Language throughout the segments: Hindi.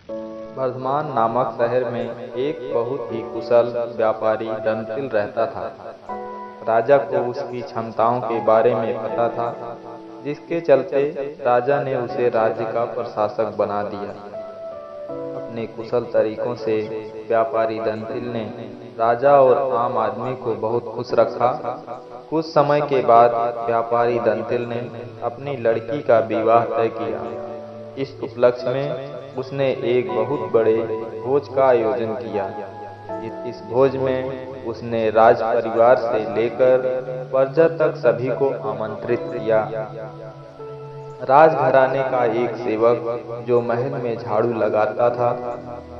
वर्धमान नामक शहर में एक बहुत ही कुशल व्यापारी दंतिल रहता था। राजा को उसकी क्षमताओं के बारे में पता था, जिसके चलते राजा ने उसे राज्य का प्रशासक बना दिया। अपने कुशल तरीकों से व्यापारी दंतिल ने राजा और आम आदमी को बहुत खुश रखा। कुछ समय के बाद व्यापारी दंतिल ने अपनी लड़की का विवाह तय किया। इस उपलक्ष्य में उसने एक बहुत बड़े भोज का आयोजन किया। इस भोज में उसने राज परिवार से लेकर प्रजा तक सभी को आमंत्रित किया। राजघराने का एक सेवक जो महल में झाड़ू लगाता था,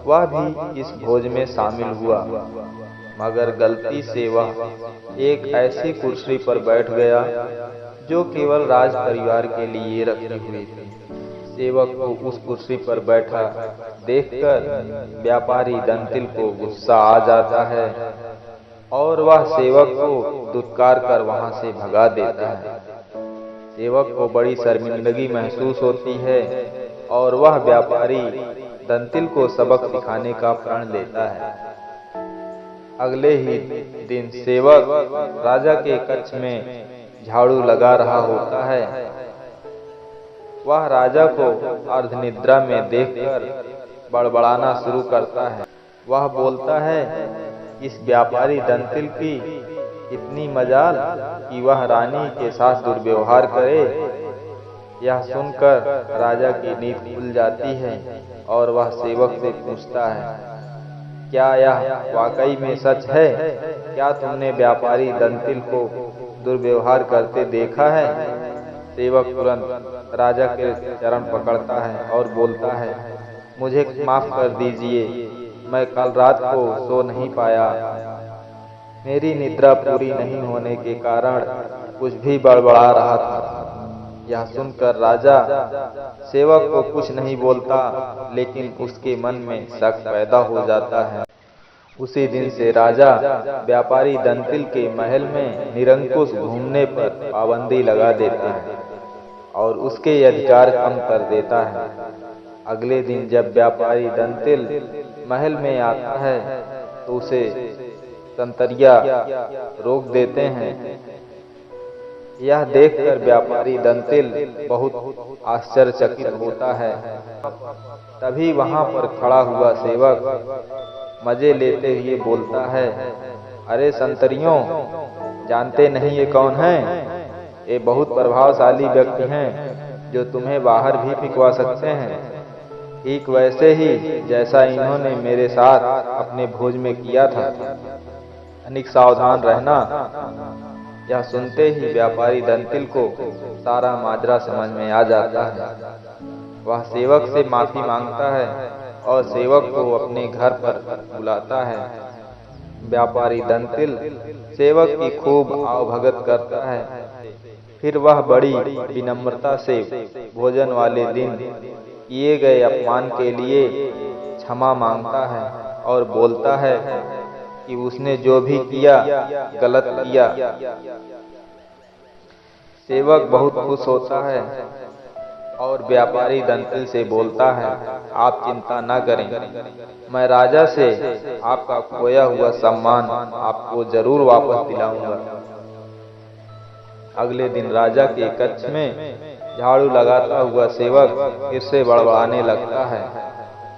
वह भी इस भोज में शामिल हुआ, मगर गलती से वह एक ऐसी कुर्सी पर बैठ गया जो केवल राज परिवार के लिए रखी हुई थी। सेवक को उस कुर्सी पर बैठा देखकर व्यापारी दंतिल को गुस्सा आ जाता है और वह सेवक को धुतकार कर वहां से भगा देता है। सेवक को बड़ी शर्मिंदगी महसूस होती है और वह व्यापारी दंतिल को सबक सिखाने का प्रण लेता है। अगले ही दिन सेवक राजा के कक्ष में झाड़ू लगा रहा होता है। वह राजा को अर्धनिद्रा में देखकर बड़बड़ाना शुरू करता है। वह बोलता है, इस व्यापारी दंतिल की इतनी मजाल कि वह रानी के साथ दुर्व्यवहार करे। यह सुनकर राजा की नींद खुल जाती है और वह सेवक से पूछता है, क्या यह वाकई में सच है? क्या तुमने व्यापारी दंतिल को दुर्व्यवहार करते देखा है? सेवक तुरंत राजा के चरण पकड़ता है और बोलता है, मुझे माफ कर दीजिए, मैं कल रात को सो नहीं पाया। मेरी निद्रा पूरी नहीं होने के कारण कुछ भी बड़बड़ा रहा था। यह सुनकर राजा सेवक को कुछ नहीं बोलता, लेकिन उसके मन में शक पैदा हो जाता है। उसी दिन से राजा व्यापारी दंतिल के महल में निरंकुश घूमने पर पाबंदी लगा देता है और उसके अधिकार कम कर देता है। अगले दिन जब व्यापारी दंतिल महल में आता है तो उसे संतरिया रोक देते हैं। यह देखकर व्यापारी दंतिल बहुत आश्चर्यचकित होता है। तभी वहां पर खड़ा हुआ सेवक मजे लेते हुए बोलता है, अरे संतरियों, जानते नहीं ये कौन है? ये बहुत प्रभावशाली व्यक्ति हैं जो तुम्हें बाहर भी फिकवा सकते हैं, ठीक वैसे ही जैसा इन्होंने मेरे साथ अपने भोज में किया था। अनिक सावधान रहना। यह सुनते ही व्यापारी दंतिल को सारा माजरा समझ में आ जाता है। वह सेवक से माफी मांगता है और सेवक को अपने घर पर बुलाता है। व्यापारी दंतिल सेवक की खूब आवभगत करता है। फिर वह बड़ी विनम्रता से भोजन वाले दिन किए गए अपमान के लिए क्षमा मांगता है और बोलता है कि उसने जो भी किया गलत किया। सेवक बहुत खुश होता है और व्यापारी दंतिल से बोलता है, आप चिंता न करें, मैं राजा से आपका खोया हुआ सम्मान आपको जरूर वापस दिलाऊंगा। अगले दिन राजा के कक्ष में झाड़ू लगाता हुआ सेवक फिर से बड़बड़ाने लगता है,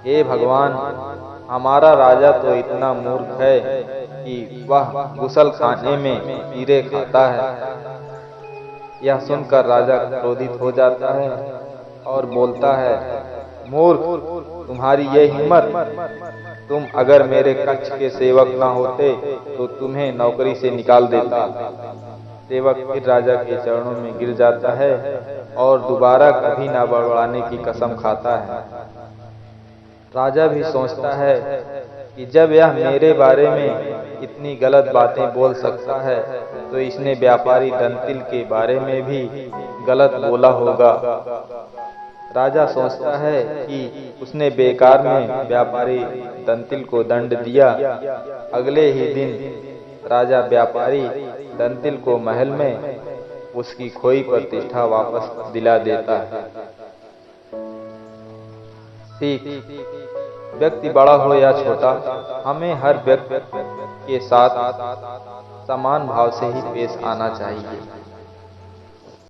हे भगवान, हमारा राजा तो इतना मूर्ख है कि वह गुसल खाने में कीड़े खाता है। यह सुनकर राजा क्रोधित हो जाता है और बोलता है, मूर्ख, तुम्हारी ये हिम्मत! तुम अगर मेरे कक्ष के सेवक न होते तो तुम्हें नौकरी से निकाल देता। सेवक फिर राजा के चरणों में गिर जाता है और दोबारा कभी न बड़बड़ाने की कसम खाता है। राजा भी सोचता है कि जब यह मेरे बारे में इतनी गलत बातें बोल सकता है तो इसने व्यापारी दंतिल के बारे में भी गलत बोला होगा। राजा सोचता है कि उसने बेकार में व्यापारी दंतिल को दंड दिया। अगले ही दिन राजा व्यापारी दंतिल को महल में उसकी खोई प्रतिष्ठा वापस दिला देता है। सीख। व्यक्ति बड़ा हो या छोटा, हमें हर व्यक्ति के साथ समान भाव से ही पेश आना चाहिए।